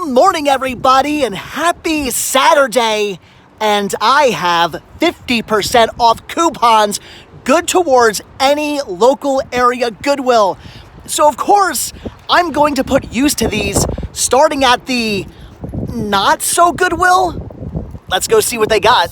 Good morning, everybody, and happy Saturday. And I have 50% off coupons good towards any local area Goodwill. So, of course, I'm going to put use to these starting at the not so Goodwill. Let's go see what they got.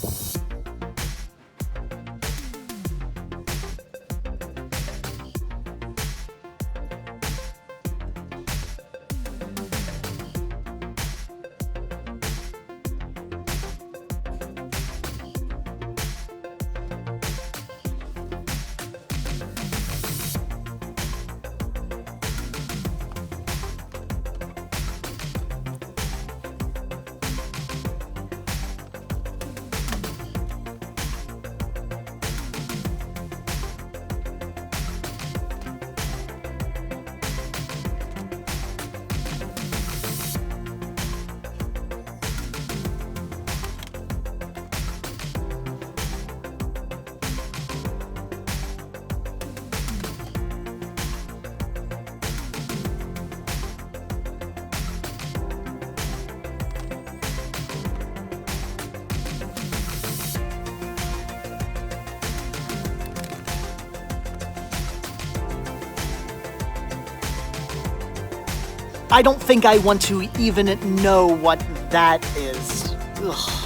I don't think I want to even know what that is. Ugh.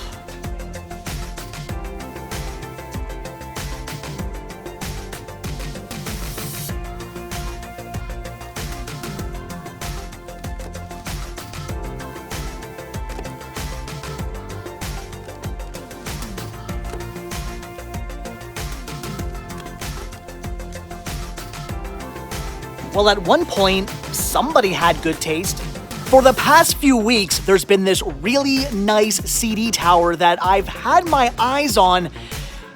Well, at one point, somebody had good taste. For the past few weeks, there's been this really nice CD tower that I've had my eyes on.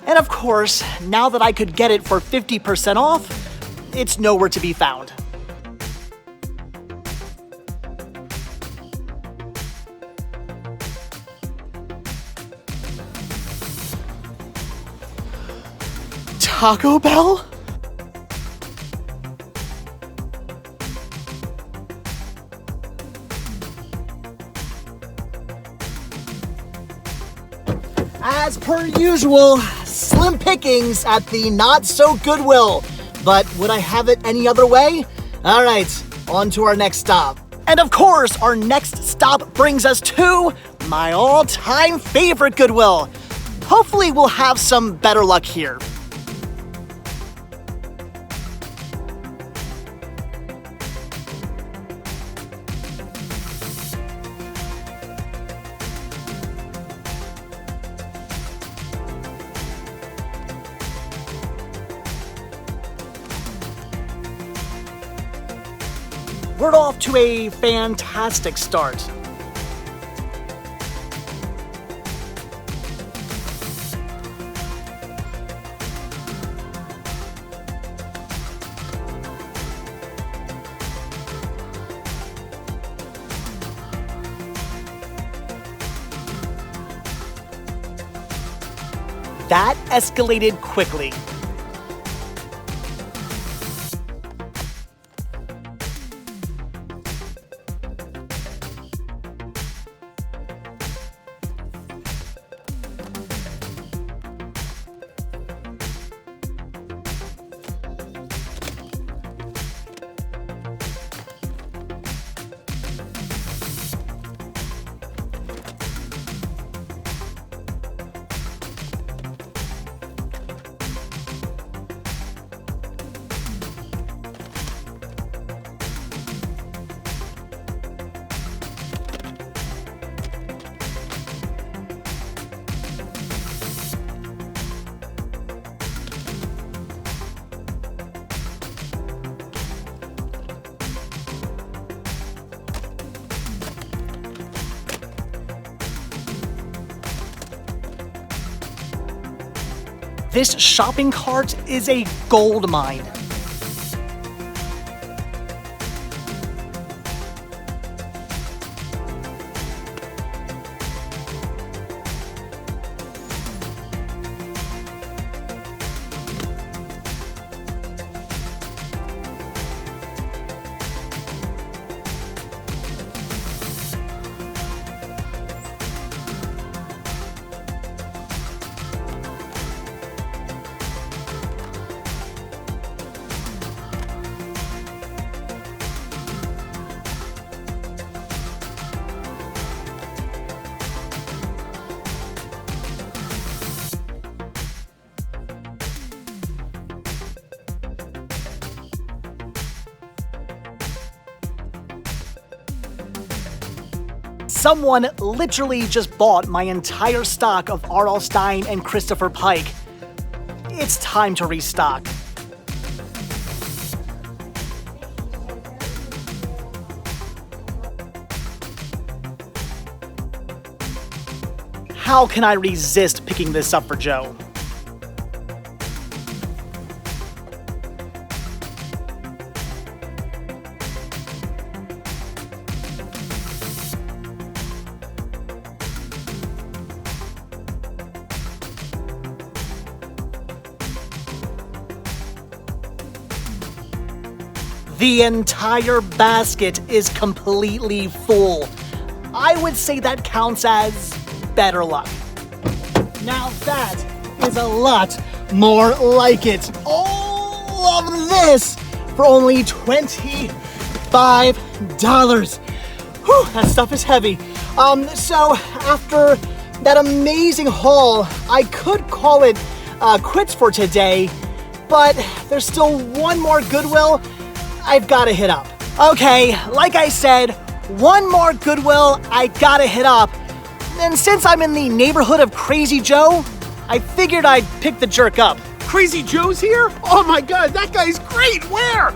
And of course, now that I could get it for 50% off, it's nowhere to be found. Taco Bell? As per usual, slim pickings at the not-so-Goodwill. But would I have it any other way? All right, on to our next stop. And of course, our next stop brings us to my all-time favorite Goodwill. Hopefully, we'll have some better luck here. We're off to a fantastic start. That escalated quickly. This shopping cart is a gold mine. Someone literally just bought my entire stock of R.L. Stine and Christopher Pike. It's time to restock. How can I resist picking this up for Joe? The entire basket is completely full. I would say that counts as better luck. Now that is a lot more like it. All of this for only $25. Whew, that stuff is heavy. So after that amazing haul, I could call it quits for today, but there's still one more Goodwill I've got to hit up. Okay, like I said, one more Goodwill I gotta hit up. And since I'm in the neighborhood of Crazy Joe, I figured I'd pick the jerk up. Crazy Joe's here? Oh my god, that guy's great! Where?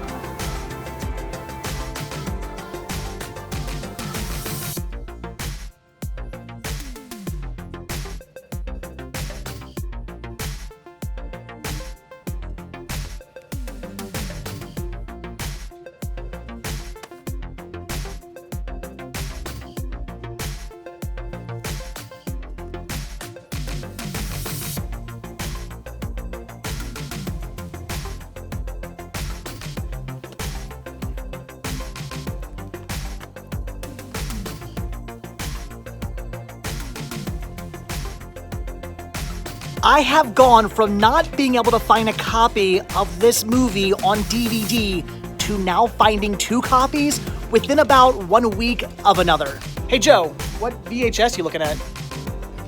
I have gone from not being able to find a copy of this movie on DVD to now finding 2 copies within about 1 week of another. Hey Joe, what VHS you looking at?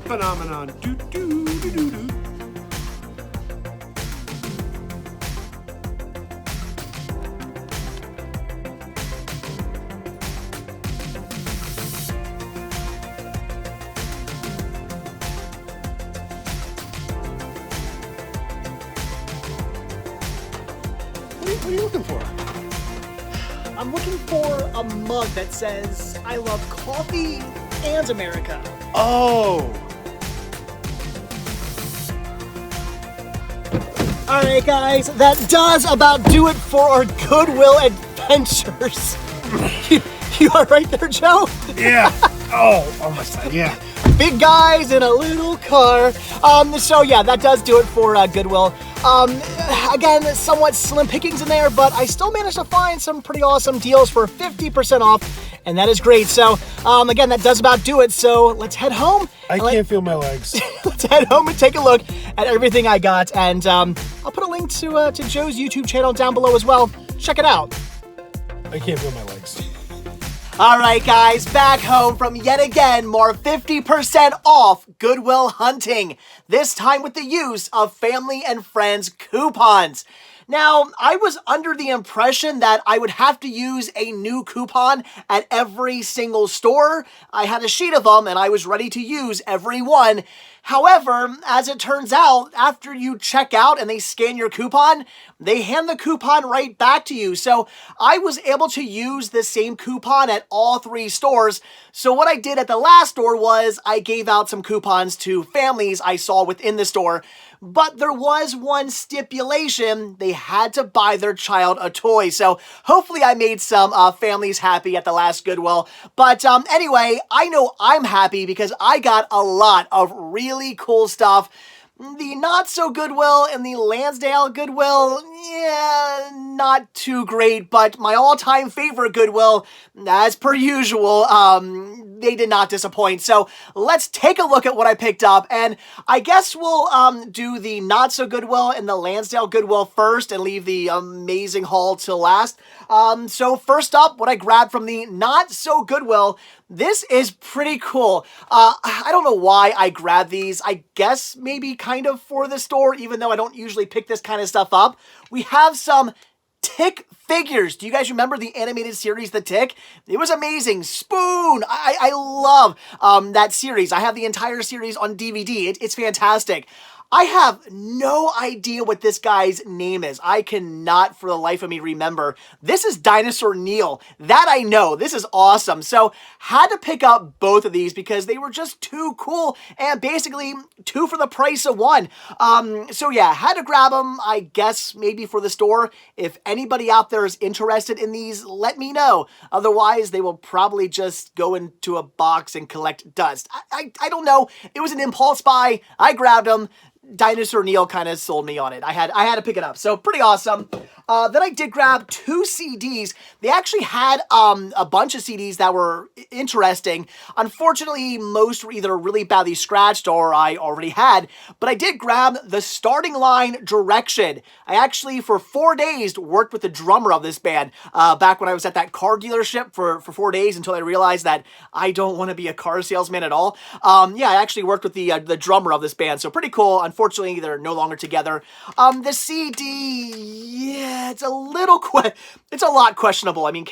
Phenomenon. Do, do, do, do, do. What are you looking for? I'm looking for a mug that says, I love coffee and America. Oh. Alright guys, that does about do it for our Goodwill adventures. You are right there, Joe? Yeah. Oh, on my side. Yeah. Big guys in a little car. So yeah, that does do it for Goodwill. Again, somewhat slim pickings in there, but I still managed to find some pretty awesome deals for 50% off, and that is great. So, again, that does about do it. So let's head home. I can't feel my legs. Let's head home and take a look at everything I got, and I'll put a link to Joe's YouTube channel down below as well. Check it out. I can't feel my legs. All right, guys, back home from yet again more 50% off Goodwill hunting, this time with the use of family and friends coupons. Now, I was under the impression that I would have to use a new coupon at every single store. I had a sheet of them and I was ready to use every one. However, as it turns out, after you check out and they scan your coupon, they hand the coupon right back to you. So I was able to use the same coupon at all 3 stores. So what I did at the last store was I gave out some coupons to families I saw within the store. But there was one stipulation: they had to buy their child a toy. So hopefully I made some families happy at the last Goodwill. But anyway, I know I'm happy because I got a lot of really cool stuff. The not so Goodwill and the Lansdale Goodwill, yeah, not too great, but my all-time favorite Goodwill, as per usual, they did not disappoint. So let's take a look at what I picked up, and I guess we'll do the not so Goodwill and the Lansdale Goodwill first and leave the amazing haul till last. So first up, what I grabbed from the not so Goodwill, this is pretty cool. I don't know why I grabbed these. I guess maybe kind of for the store, even though I don't usually pick this kind of stuff up. We have some Tick figures. Do you guys remember the animated series, The Tick? It was amazing. Spoon. I love that series. I have the entire series on DVD. It's fantastic. I have no idea what this guy's name is. I cannot for the life of me remember. This is Dinosaur Neil. That I know. This is awesome. So had to pick up both of these because they were just too cool and basically 2 for the price of 1. So yeah, had to grab them, I guess maybe for the store. If anybody out there is interested in these, let me know. Otherwise, they will probably just go into a box and collect dust. I don't know. It was an impulse buy. I grabbed them. Dinosaur Neil kind of sold me on it. I had to pick it up. So pretty awesome. Then I did grab 2 CDs. They actually had a bunch of CDs that were interesting. Unfortunately, most were either really badly scratched or I already had. But I did grab the Starting Line Direction. I actually, for 4 days, worked with the drummer of this band. Back when I was at that car dealership for 4 days until I realized that I don't want to be a car salesman at all. Yeah, I actually worked with the drummer of this band. So pretty cool. Unfortunately, they're no longer together. The CD, yeah, it's a lot questionable. I mean,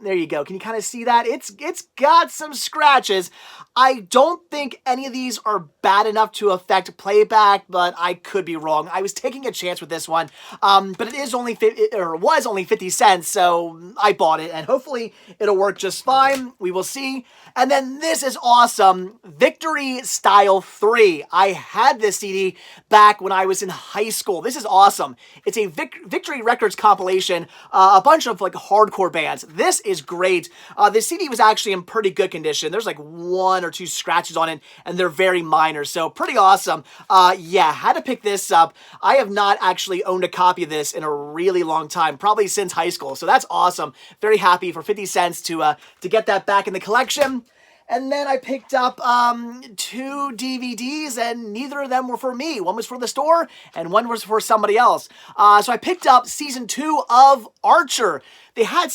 there you go. Can you kind of see that? It's got some scratches. I don't think any of these are bad enough to affect playback, but I could be wrong. I was taking a chance with this one, but it was only 50 cents, so I bought it, and hopefully it'll work just fine. We will see. And then this is awesome. Victory Style 3. I had this CD back when I was in high school. This is awesome. It's a Victory Records compilation, a bunch of like hardcore bands. This is great. The CD was actually in pretty good condition. There's like 1 or 2 scratches on it, and they're very minor, so pretty awesome. Yeah, had to pick this up. I have not actually owned a copy of this in a really long time, probably since high school, so that's awesome. Very happy for 50 cents to get that back in the collection. And then I picked up 2 DVDs, and neither of them were for me. One was for the store, and one was for somebody else. So I picked up Season 2 of Archer. They had...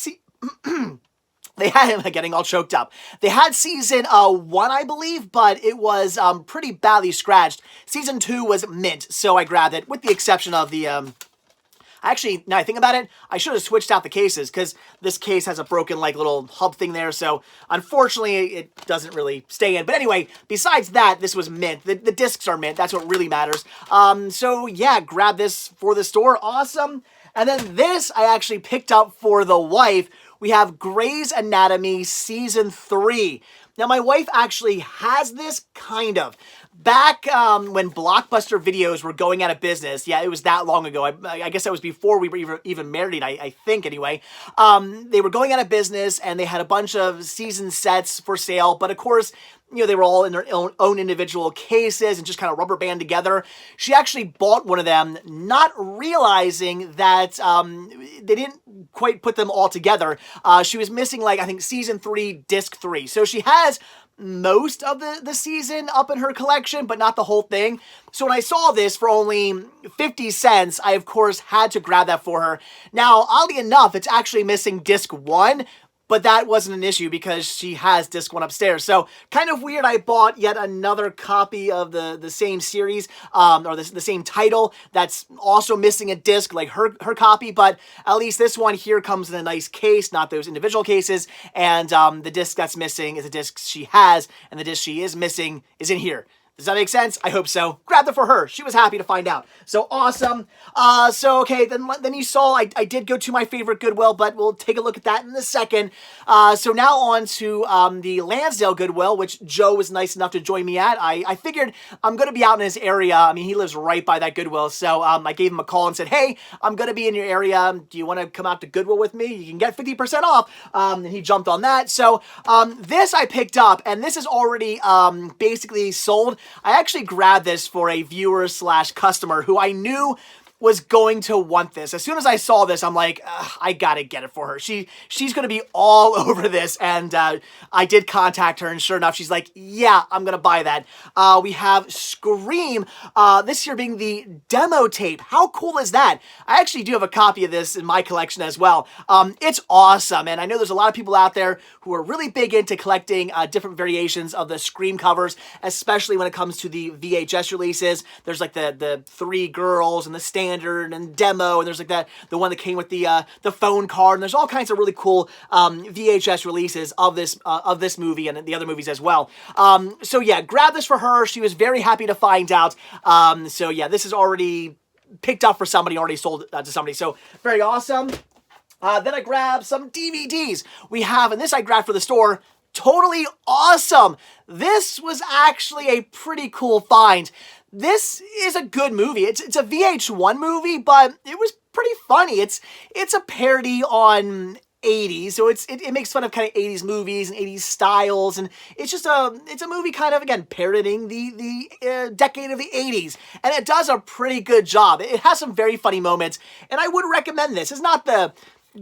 I'm getting all choked up. They had Season 1, I believe, but it was pretty badly scratched. Season 2 was mint, so I grabbed it, with the exception of the... Actually, now I think about it, I should have switched out the cases because this case has a broken like little hub thing there. So unfortunately, it doesn't really stay in. But anyway, besides that, this was mint. The discs are mint. That's what really matters. So yeah, grab this for the store. Awesome. And then this I actually picked up for the wife. We have Grey's Anatomy Season 3. Now, my wife actually has this, kind of. Back when Blockbuster Videos were going out of business, yeah, it was that long ago. I guess that was before we were even married, I think, anyway. They were going out of business, and they had a bunch of season sets for sale. But, of course, you know, they were all in their own individual cases and just kind of rubber band together. She actually bought one of them, not realizing that they didn't quite put them all together. She was missing, like, I think, Season 3, Disc 3. So she has most of the season up in her collection, but not the whole thing. So when I saw this for only 50 cents, I, of course, had to grab that for her. Now, oddly enough, it's actually missing Disc 1, but that wasn't an issue because she has Disc 1 upstairs. So, kind of weird, I bought yet another copy of the same series, or the same title, that's also missing a disc, like her copy, but at least this one here comes in a nice case, not those individual cases, and the disc that's missing is a disc she has, and the disc she is missing is in here. Does that make sense? I hope so. Grabbed it for her. She was happy to find out. So awesome. So okay, then you saw I did go to my favorite Goodwill, but we'll take a look at that in a second. So now on to the Lansdale Goodwill, which Joe was nice enough to join me at. I figured I'm going to be out in his area. I mean, he lives right by that Goodwill. So I gave him a call and said, hey, I'm going to be in your area. Do you want to come out to Goodwill with me? You can get 50% off. And he jumped on that. So this I picked up, and this is already basically sold. I actually grabbed this for a viewer / customer who I knew was going to want this. As soon as I saw this, I'm like, I gotta get it for her. She's gonna be all over this, and I did contact her, and sure enough, she's like, yeah, I'm gonna buy that. We have Scream, this here being the demo tape. How cool is that? I actually do have a copy of this in my collection as well. It's awesome, and I know there's a lot of people out there who are really big into collecting different variations of the Scream covers, especially when it comes to the VHS releases. There's like the 3 girls and the Stain standard and demo, and there's like the one that came with the phone card, and there's all kinds of really cool VHS releases of this movie and the other movies as well. So yeah, grab this for her. She was very happy to find out. So yeah, this is already picked up for somebody, already sold to somebody. So very awesome. Then I grabbed some DVDs. We have, and this I grabbed for the store. Totally awesome. This was actually a pretty cool find. This is a good movie. It's a VH1 movie, but it was pretty funny. It's a parody on 80s, so it makes fun of kind of 80s movies and 80s styles, and it's a movie kind of, again, parodying the decade of the 80s, and it does a pretty good job. It has some very funny moments, and I would recommend this. It's not the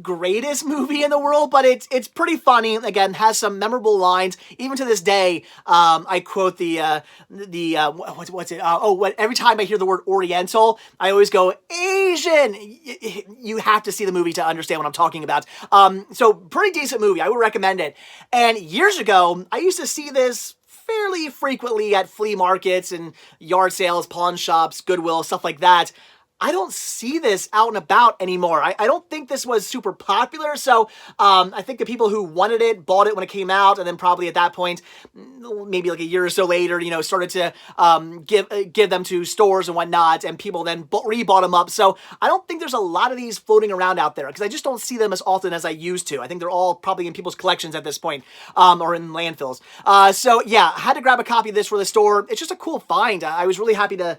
greatest movie in the world, but it's pretty funny. Again, has some memorable lines. Even to this day, I quote what's it? Every time I hear the word Oriental, I always go Asian. You have to see the movie to understand what I'm talking about. So pretty decent movie. I would recommend it. And years ago, I used to see this fairly frequently at flea markets and yard sales, pawn shops, Goodwill, stuff like that. I don't see this out and about anymore. I don't think this was super popular, so I think the people who wanted it bought it when it came out, and then probably at that point, maybe like a year or so later, started to give them to stores and whatnot, and people then re-bought them up. So I don't think there's a lot of these floating around out there, because I just don't see them as often as I used to. I think they're all probably in people's collections at this point, or in landfills. So yeah, I had to grab a copy of this for the store. It's just a cool find. I was really happy to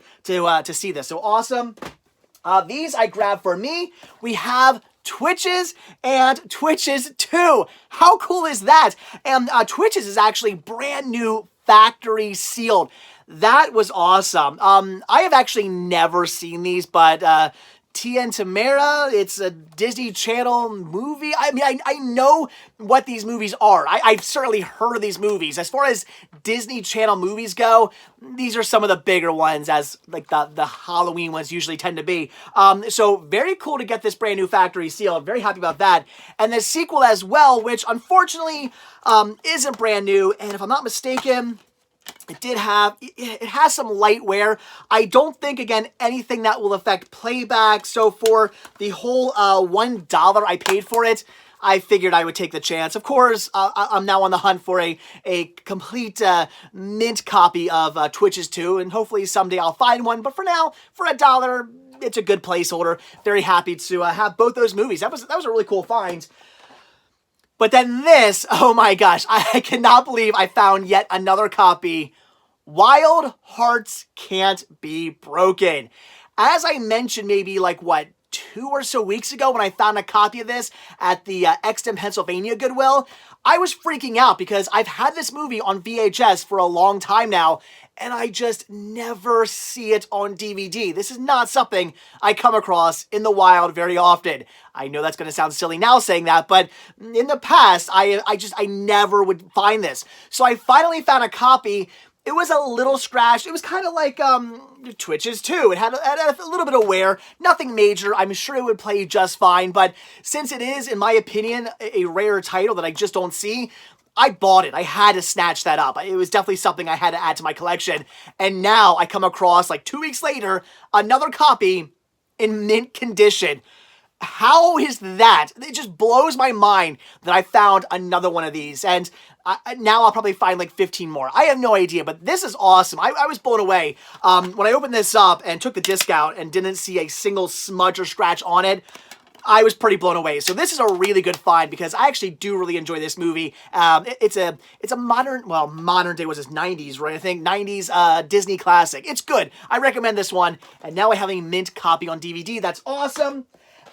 see this. So awesome. These I grabbed for me. We have Twitches and Twitches 2. How cool is that? And Twitches is actually brand new, factory sealed. That was awesome. I have actually never seen these, but Tia and Tamara, it's a Disney Channel movie. I mean, I know what these movies are. I've certainly heard of these movies. As far as Disney Channel movies go, these are some of the bigger ones, as like the Halloween ones usually tend to be. So very cool to get this brand new factory seal. Very happy about that. And the sequel as well, which unfortunately isn't brand new. And if I'm not mistaken, it has some light wear. I don't think, again, anything that will affect playback. So for the whole $1 I paid for it, I figured I would take the chance. Of course, I'm now on the hunt for a complete mint copy of Twitches 2, and hopefully someday I'll find one. But for now, for $1, it's a good placeholder. Very happy to have both those movies. That was a really cool find. But then this, oh my gosh, I cannot believe I found yet another copy. Wild Hearts Can't Be Broken. As I mentioned maybe 2 or so weeks ago when I found a copy of this at the Exton, Pennsylvania Goodwill, I was freaking out because I've had this movie on VHS for a long time now, and I just never see it on DVD. This is not something I come across in the wild very often. I know that's going to sound silly now saying that, but in the past, I never would find this. So I finally found a copy. It was a little scratched. It was kind of like Twitches 2. It had a little bit of wear. Nothing major. I'm sure it would play just fine. But since it is, in my opinion, a rare title that I just don't see, I bought it. I had to snatch that up. It was definitely something I had to add to my collection. And now I come across, 2 weeks later, another copy in mint condition. How is that? It just blows my mind that I found another one of these. And now I'll probably find 15 more. I have no idea, but this is awesome. I was blown away. When I opened this up and took the disc out and didn't see a single smudge or scratch on it, I was pretty blown away. So this is a really good find because I actually do really enjoy this movie. It's a modern day was this 90s, right? I think 90s Disney classic. It's good. I recommend this one. And now I have a mint copy on DVD. That's awesome.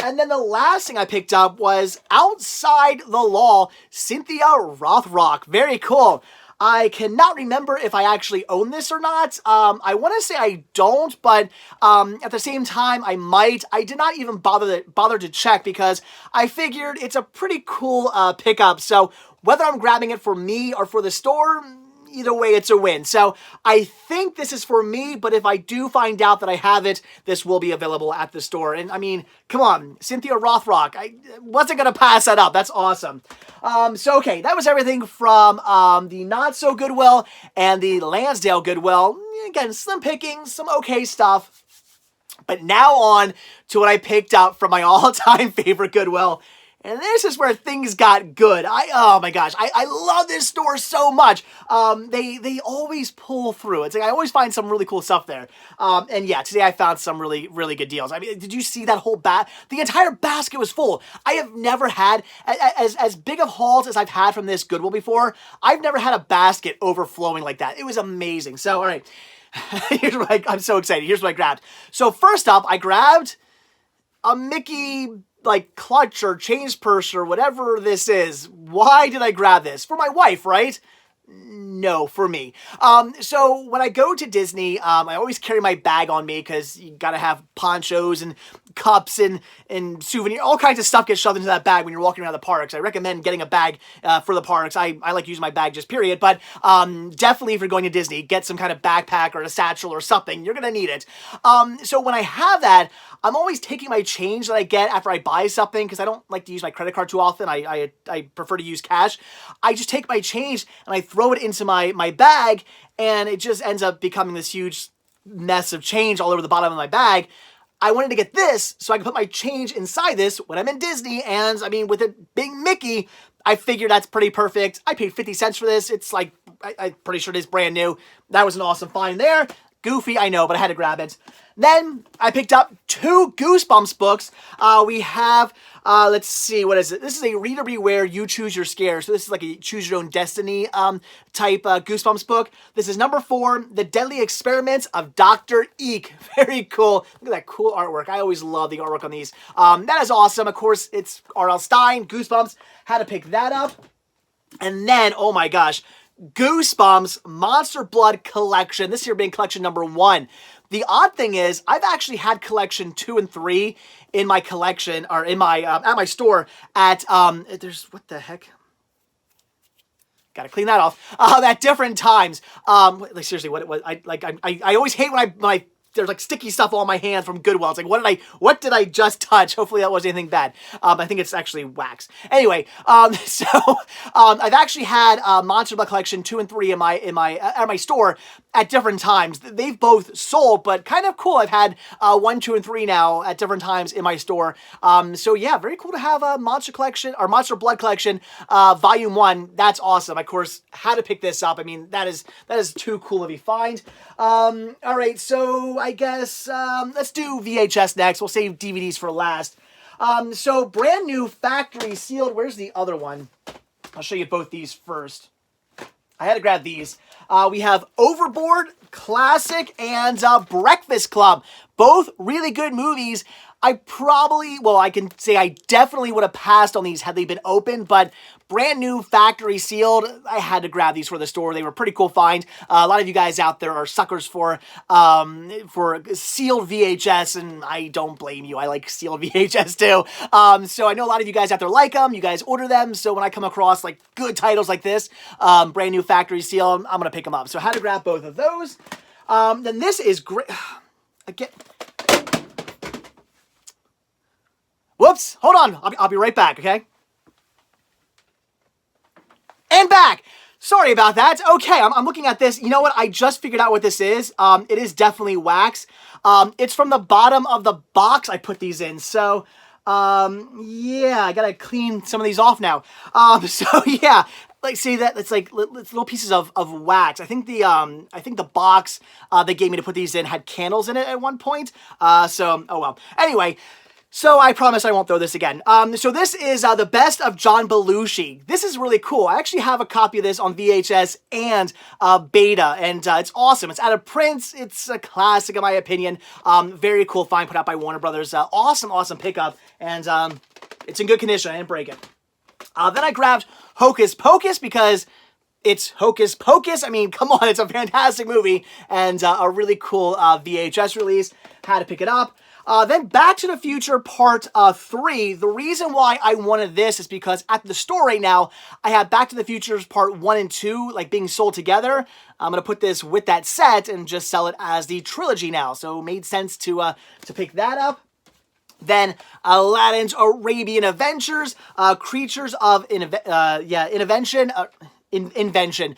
And then the last thing I picked up was Outside the Law, Cynthia Rothrock. Very cool. I cannot remember if I actually own this or not. I want to say I don't, but at the same time, I might. I did not even bother to check because I figured it's a pretty cool pickup. So whether I'm grabbing it for me or for the store, either way, it's a win. So I think this is for me, but if I do find out that I have it, this will be available at the store. And I mean, come on, Cynthia Rothrock. I wasn't going to pass that up. That's awesome. So, okay, that was everything from the Not-So Goodwill and the Lansdale Goodwill. Again, slim pickings, some okay stuff. But now on to what I picked up from my all-time favorite Goodwill. And this is where things got good. Oh my gosh, I love this store so much. They always pull through. It's like I always find some really cool stuff there. And yeah, today I found some really, really good deals. I mean, did you see that whole the entire basket was full. I have never had, as big of hauls as I've had from this Goodwill before, I've never had a basket overflowing like that. It was amazing. So, all right, I'm so excited. Here's what I grabbed. So first up, I grabbed a Mickey like clutch or change purse or whatever this is. Why did I grab this? For my wife, right? No, for me. So when I go to Disney, I always carry my bag on me because you gotta have ponchos and cups and souvenir, all kinds of stuff gets shoved into that bag when you're walking around the parks. I recommend getting a bag for the parks. I like using my bag just period, but definitely if you're going to Disney, get some kind of backpack or a satchel or something. You're gonna need it. So when I have that, I'm always taking my change that I get after I buy something because I don't like to use my credit card too often. I prefer to use cash. I just take my change and I throw it into my bag, and it just ends up becoming this huge mess of change all over the bottom of my bag. I wanted to get this so I can put my change inside this when I'm in Disney, and I mean, with it being Mickey, I figured that's pretty perfect. I paid 50 cents for this. It's like, I'm pretty sure it is brand new. That was an awesome find there. Goofy, I know, but I had to grab it. Then I picked up 2 Goosebumps books. We have, let's see, what is it? This is a Reader Beware, You Choose Your Scare. So this is like a Choose Your Own Destiny type Goosebumps book. This is number 4, The Deadly Experiments of Dr. Eek. Very cool. Look at that cool artwork. I always love the artwork on these. That is awesome. Of course, it's R.L. Stine, Goosebumps. Had to pick that up. And then, oh my gosh, Goosebumps Monster Blood Collection. This here being collection number 1. The odd thing is, I've actually had collection 2 and 3 in my collection, or in my at my store at there's, what the heck? Gotta clean that off. At different times. Like seriously, I always hate when I there's like sticky stuff on my hands from Goodwill. It's like, what did I just touch? Hopefully that wasn't anything bad. I think it's actually wax. Anyway, I've actually had Monster Blood Collection 2 and 3 at my store at different times. They've both sold, but kind of cool. I've had 1, 2, and 3 now at different times in my store. So yeah, very cool to have a Monster Collection or Monster Blood Collection Volume 1. That's awesome. Of course, had to pick this up. I mean, that is too cool of a find. All right, so I guess let's do VHS next. We'll save DVDs for last. So brand new factory sealed. Where's the other one? I'll show you both these first. I had to grab these. We have Overboard, Classic, and Breakfast Club. Both really good movies. I can say I definitely would have passed on these had they been open, but brand new factory sealed. I had to grab these for the store. They were a pretty cool find. A lot of you guys out there are suckers for sealed VHS, and I don't blame you. I like sealed VHS too. So I know a lot of you guys out there like them. You guys order them. So when I come across like good titles like this, brand new factory sealed, I'm gonna pick them up. So I had to grab both of those. Then this is great. Again. Whoops, hold on. I'll be right back, okay? And back. Sorry about that. Okay, I'm looking at this. You know what? I just figured out what this is. It is definitely wax. It's from the bottom of the box I put these in. So, yeah, I gotta clean some of these off now. So yeah, like see that it's like little pieces of wax. I think the box they gave me to put these in had candles in it at one point. So oh well. Anyway. So I promise I won't throw this again. So this is the Best of John Belushi. This is really cool. I actually have a copy of this on VHS and beta, and it's awesome. It's out of print. It's a classic in my opinion. Very cool find put out by Warner Brothers. Awesome pickup, and it's in good condition. I didn't break it. Then I grabbed Hocus Pocus because it's Hocus Pocus. I mean, come on, it's a fantastic movie and a really cool VHS release. Had to pick it up. Then Back to the Future Part 3. The reason why I wanted this is because at the store right now, I have Back to the Future's Part 1 and 2 like being sold together. I'm going to put this with that set and just sell it as the trilogy now. So it made sense to pick that up. Then Aladdin's Arabian Adventures, Creatures of Intervention. invention.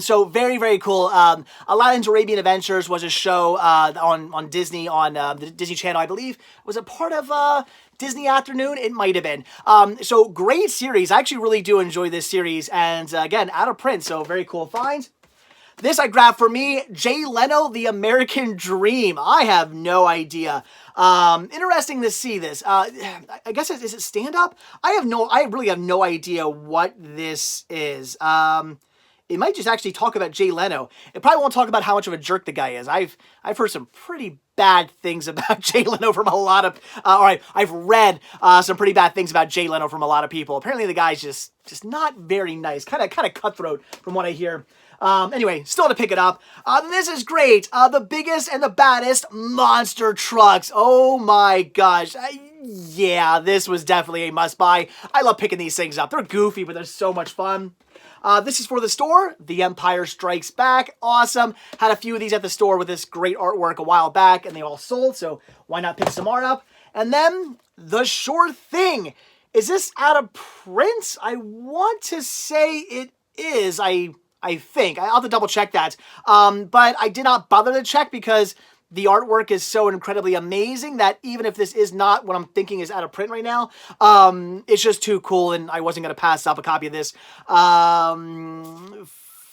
So very, very cool. Aladdin's Arabian Adventures was a show on Disney, on the Disney Channel, I believe. Was it part of Disney Afternoon? It might have been. So great series. I actually really do enjoy this series. And again, out of print, so very cool find. This I grabbed for me, Jay Leno, The American Dream. I have no idea. Interesting to see this. I guess, is it stand-up? I really have no idea what this is. It might just actually talk about Jay Leno. It probably won't talk about how much of a jerk the guy is. I've heard some pretty bad things about Jay Leno from a lot of, I've read some pretty bad things about Jay Leno from a lot of people. Apparently the guy's just not very nice, kind of cutthroat from what I hear. Anyway, still to pick it up. This is great. The biggest and the baddest monster trucks. Oh my gosh. Yeah, this was definitely a must buy. I love picking these things up. They're goofy, but they're so much fun. This is for the store. The Empire Strikes Back. Awesome. Had a few of these at the store with this great artwork a while back, and they all sold, so why not pick some art up? And then, The Sure Thing. Is this out of print? I want to say it is. I think. I'll have to double check that. But I did not bother to check because the artwork is so incredibly amazing that even if this is not what I'm thinking is out of print right now, it's just too cool and I wasn't going to pass up a copy of this.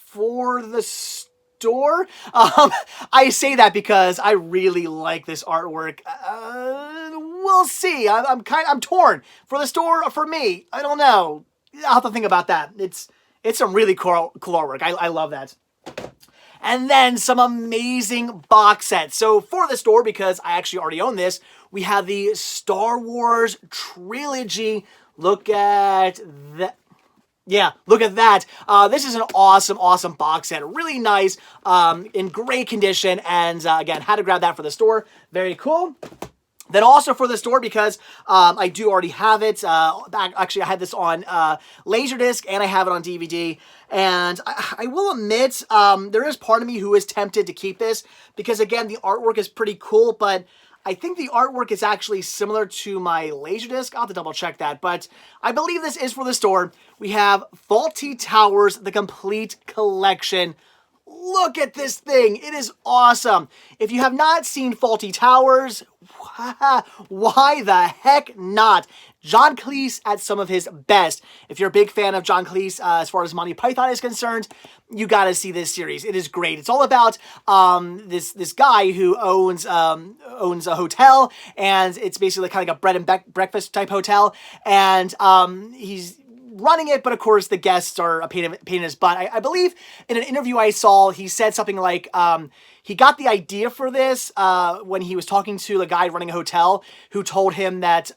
For the store, I say that because I really like this artwork. We'll see. I'm torn. For the store or for me, I don't know. I'll have to think about that. It's some really cool artwork. I love that. And then some amazing box sets. So for the store, because I actually already own this, we have the Star Wars trilogy. Look at that. Yeah, look at that. This is an awesome, awesome box set. Really nice, in great condition. And again, had to grab that for the store. Very cool. Then also for the store, because I do already have it. Actually, I had this on Laserdisc and I have it on DVD. And I will admit, there is part of me who is tempted to keep this because, again, the artwork is pretty cool, but I think the artwork is actually similar to my Laserdisc. I'll have to double check that, but I believe this is for the store. We have Fawlty Towers, the complete collection. Look at this thing. It is awesome. If you have not seen Fawlty Towers, why the heck not? John Cleese at some of his best. If you're a big fan of John Cleese, as far as Monty Python is concerned, you got to see this series. It is great. It's all about this guy who owns a hotel, and it's basically kind of like a bread and breakfast type hotel, and he's running it, but of course the guests are a pain in his butt. I believe in an interview I saw, he said something like, he got the idea for this when he was talking to the guy running a hotel who told him that,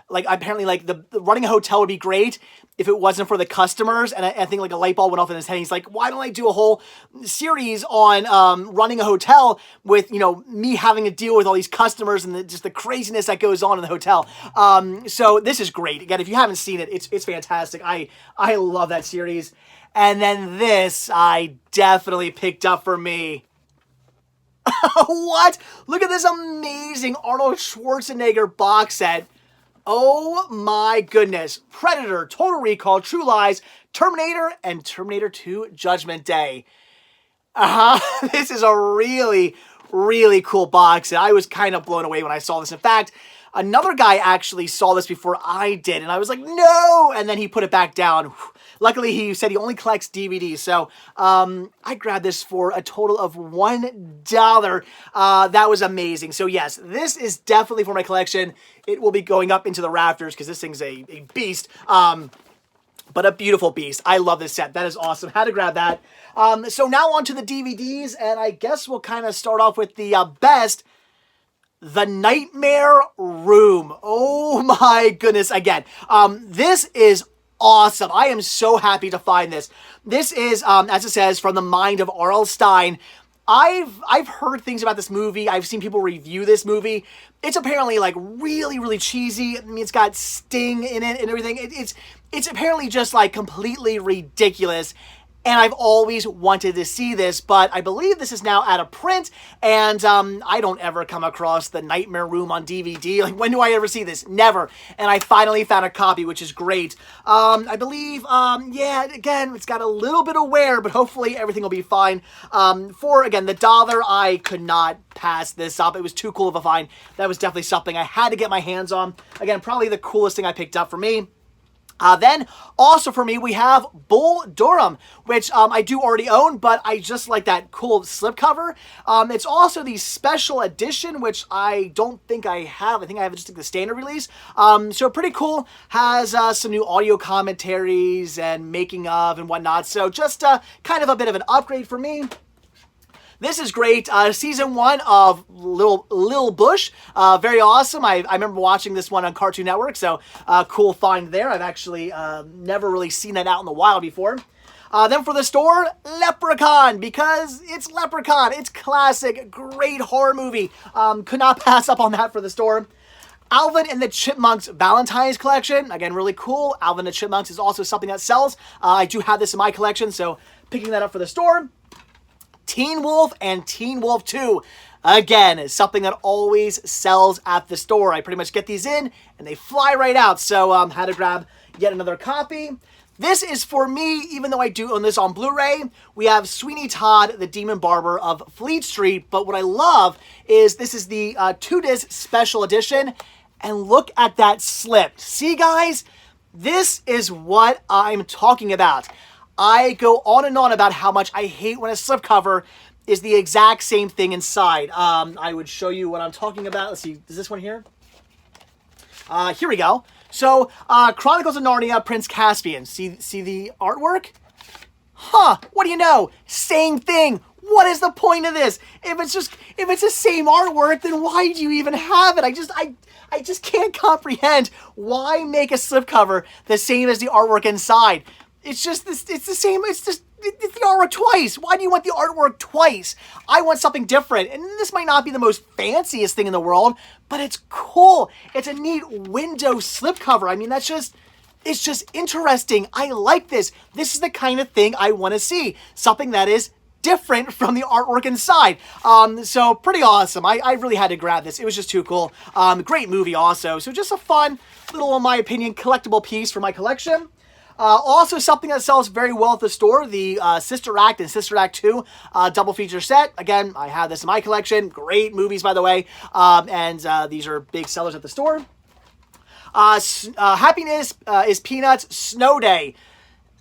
apparently the running a hotel would be great if it wasn't for the customers. And I think like a light bulb went off in his head. He's like, why don't I do a whole series on running a hotel with, me having to deal with all these customers and just the craziness that goes on in the hotel. So this is great. Again, if you haven't seen it, it's fantastic. I love that series. And then this I definitely picked up for me. What? Look at this amazing Arnold Schwarzenegger box set. Oh my goodness. Predator, Total Recall, True Lies, Terminator, and Terminator 2 Judgment Day. This is a really, really cool box. I was kind of blown away when I saw this. In fact, another guy actually saw this before I did, and I was like, no! And then he put it back down. Luckily, he said he only collects DVDs, so I grabbed this for a total of $1. That was amazing. So yes, this is definitely for my collection. It will be going up into the rafters because this thing's a beast, but a beautiful beast. I love this set. That is awesome. Had to grab that. So now on to the DVDs, and I guess we'll kind of start off with the best. The Nightmare Room. Oh my goodness. Again, this is awesome. I am so happy to find this. This is, as it says, from the mind of R.L. Stine. I've heard things about this movie. I've seen people review this movie. It's apparently like really, really cheesy. I mean, it's got Sting in it and everything. It's apparently just like completely ridiculous. and I've always wanted to see this, but I believe this is now out of print, and I don't ever come across The Nightmare Room on DVD. Like, when do I ever see this? Never. And I finally found a copy, which is great. I believe, yeah, again, it's got a little bit of wear, but hopefully everything will be fine. For, again, the $1, I could not pass this up. It was too cool of a find. That was definitely something I had to get my hands on. Again, probably the coolest thing I picked up for me. Then, also for me, we have Bull Durham, which I do already own, but I just like that cool slipcover. It's also the special edition, which I don't think I have. I think I have just the standard release. So pretty cool. Has some new audio commentaries and making of and whatnot. So just kind of a bit of an upgrade for me. This is great. Season 1 of Lil Bush. Very awesome. I remember watching this one on Cartoon Network, so cool find there. I've actually never really seen that out in the wild before. Then for the store, Leprechaun, because it's Leprechaun. It's classic, great horror movie. Could not pass up on that for the store. Alvin and the Chipmunks Valentine's Collection. Again, really cool. Alvin and the Chipmunks is also something that sells. I do have this in my collection, so picking that up for the store. Teen Wolf and Teen Wolf 2. Again, is something that always sells at the store. I pretty much get these in and they fly right out. So had to grab yet another copy. This is for me, even though I do own this on Blu-ray. We have Sweeney Todd, the Demon Barber of Fleet Street. But what I love is this is the 2-disc special edition. And look at that slip. See, guys? This is what I'm talking about. I go on and on about how much I hate when a slipcover is the exact same thing inside. I would show you what I'm talking about. Let's see, is this one here? Here we go. So, Chronicles of Narnia, Prince Caspian. See the artwork? Huh, what do you know? Same thing. What is the point of this? If it's the same artwork, then why do you even have it? I just can't comprehend why make a slipcover the same as the artwork inside. It's just this. It's the same. It's the artwork twice. Why do you want the artwork twice? I want something different. And this might not be the most fanciest thing in the world, but it's cool. It's a neat window slipcover. I mean, it's just interesting. I like this. This is the kind of thing I want to see. Something that is different from the artwork inside. So pretty awesome. I really had to grab this. It was just too cool. Great movie also. So just a fun little, in my opinion, collectible piece for my collection. Also something that sells very well at the store, the Sister Act and Sister Act 2 double feature set. Again, I have this in my collection. Great movies, by the way. And these are big sellers at the store. Happiness is Peanuts Snow Day.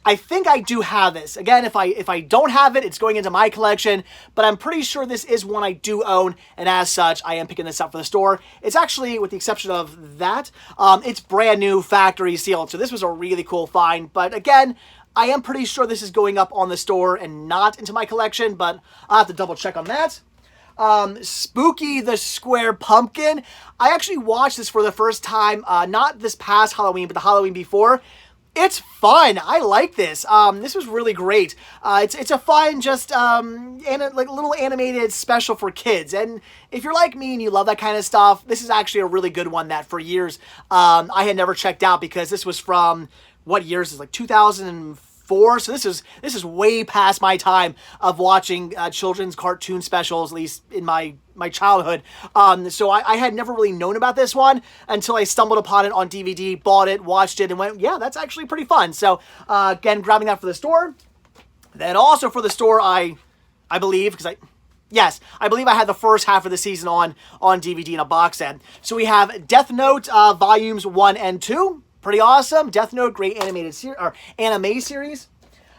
I think I do have this. Again, if I don't have it, it's going into my collection, but I'm pretty sure this is one I do own, and as such, I am picking this up for the store. It's actually, with the exception of that, it's brand new, factory sealed, so this was a really cool find, but again, I am pretty sure this is going up on the store and not into my collection, but I'll have to double check on that. Spooky the Square Pumpkin. I actually watched this for the first time, not this past Halloween, but the Halloween before. It's fun. I like this. This was really great. It's a fun, just like little animated special for kids. And if you're like me and you love that kind of stuff, this is actually a really good one that for years I had never checked out, because this was from what years? It's like 2004. So this is way past my time of watching children's cartoon specials, at least in my childhood. So I had never really known about this one until I stumbled upon it on DVD, bought it, watched it, and went, yeah, that's actually pretty fun. So again, grabbing that for the store. Then also for the store, I believe, yes, I believe I had the first half of the season on DVD in a box set. So we have Death Note volumes 1 and 2. Pretty awesome. Death Note, great animated anime series.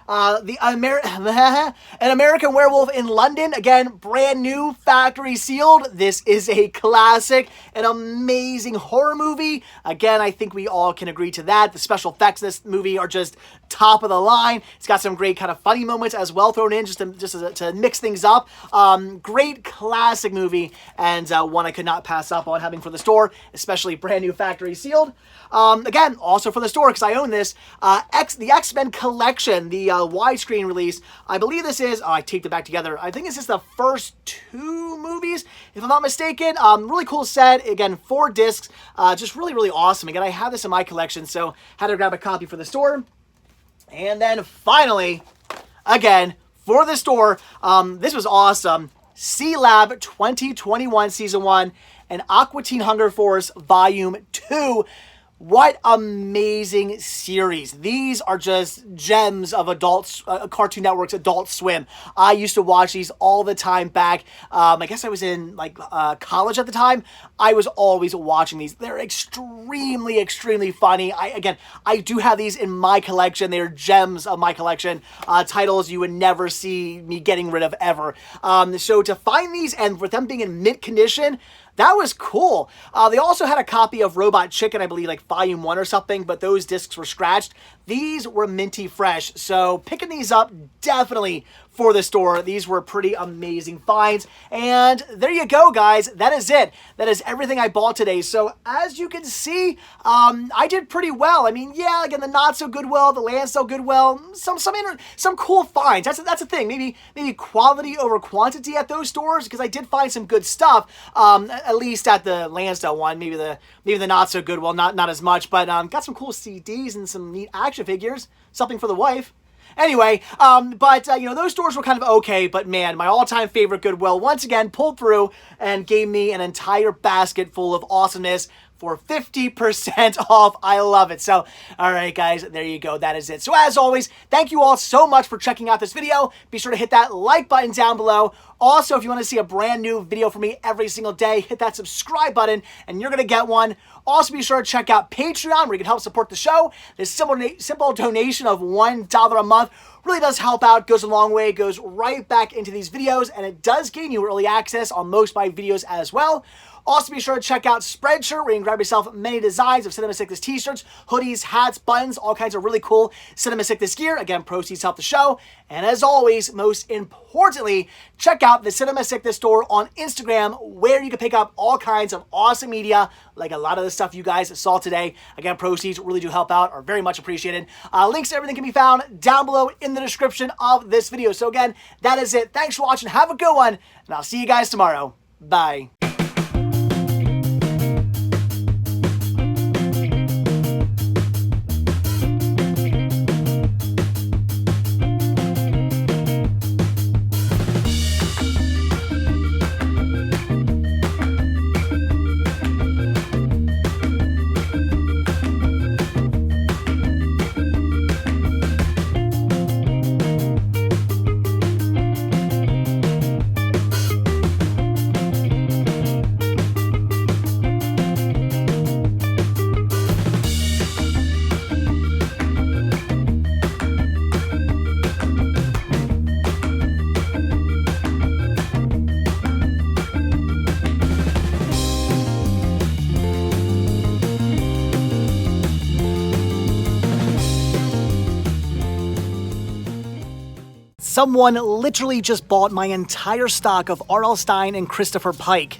An American Werewolf in London. Again, brand new, factory sealed. This is a classic, an amazing horror movie. Again, I think we all can agree to that. The special effects in this movie are just top of the line. It's got some great kind of funny moments as well thrown in, just to mix things up. Great classic movie, and one I could not pass up on having for the store, especially brand new, factory sealed. Again, also for the store, because I own this, the X-Men Collection, the widescreen release. I believe this is, I taped it back together. I think this is the first 2 movies, if I'm not mistaken. Really cool set. Again, 4 discs. Just really, really awesome. Again, I have this in my collection, so had to grab a copy for the store. And then finally, again, for the store, this was awesome. Sea Lab 2021 Season 1 and Aqua Teen Hunger Force Volume 2. What amazing series. These are just gems of Cartoon Network's Adult Swim. I used to watch these all the time back. I guess I was in college at the time. I was always watching these. They're extremely, extremely funny. I do have these in my collection. They're gems of my collection. Titles you would never see me getting rid of ever. So to find these and with them being in mint condition, that was cool. They also had a copy of Robot Chicken, I believe, like Volume 1 or something, but those discs were scratched. These were minty fresh, so picking these up definitely for the store. These were pretty amazing finds. And there you go, guys. That is it. That is everything I bought today. So as you can see, I did pretty well. I mean, yeah, again, the not so Goodwill, the Lansdale Goodwill, some cool finds. That's the thing. Maybe quality over quantity at those stores, because I did find some good stuff. At least at the Lansdale one. Maybe the not so Goodwill, not as much. But got some cool CDs and some neat action figures. Something for the wife. Anyway, those stores were kind of okay, but man, my all-time favorite Goodwill once again pulled through and gave me an entire basket full of awesomeness for 50% off. I love it. So, all right, guys, there you go. That is it. So, as always, thank you all so much for checking out this video. Be sure to hit that like button down below. Also, if you want to see a brand new video from me every single day, hit that subscribe button, and you're going to get one. Also, be sure to check out Patreon, where you can help support the show. This simple donation of $1 a month really does help out, goes a long way, goes right back into these videos, and it does gain you early access on most of my videos as well. Also, be sure to check out Spreadshirt, where you can grab yourself many designs of Cinema Sickness t-shirts, hoodies, hats, buttons, all kinds of really cool Cinema Sickness gear. Again, proceeds help the show. And as always, most importantly, check out the Cinema Sickness store on Instagram, where you can pick up all kinds of awesome media, like a lot of the stuff you guys saw today. Again, proceeds really do help out, are very much appreciated. Links to everything can be found down below in the description of this video. So again, that is it. Thanks for watching. Have a good one, and I'll see you guys tomorrow. Bye. Someone literally just bought my entire stock of R.L. Stine and Christopher Pike.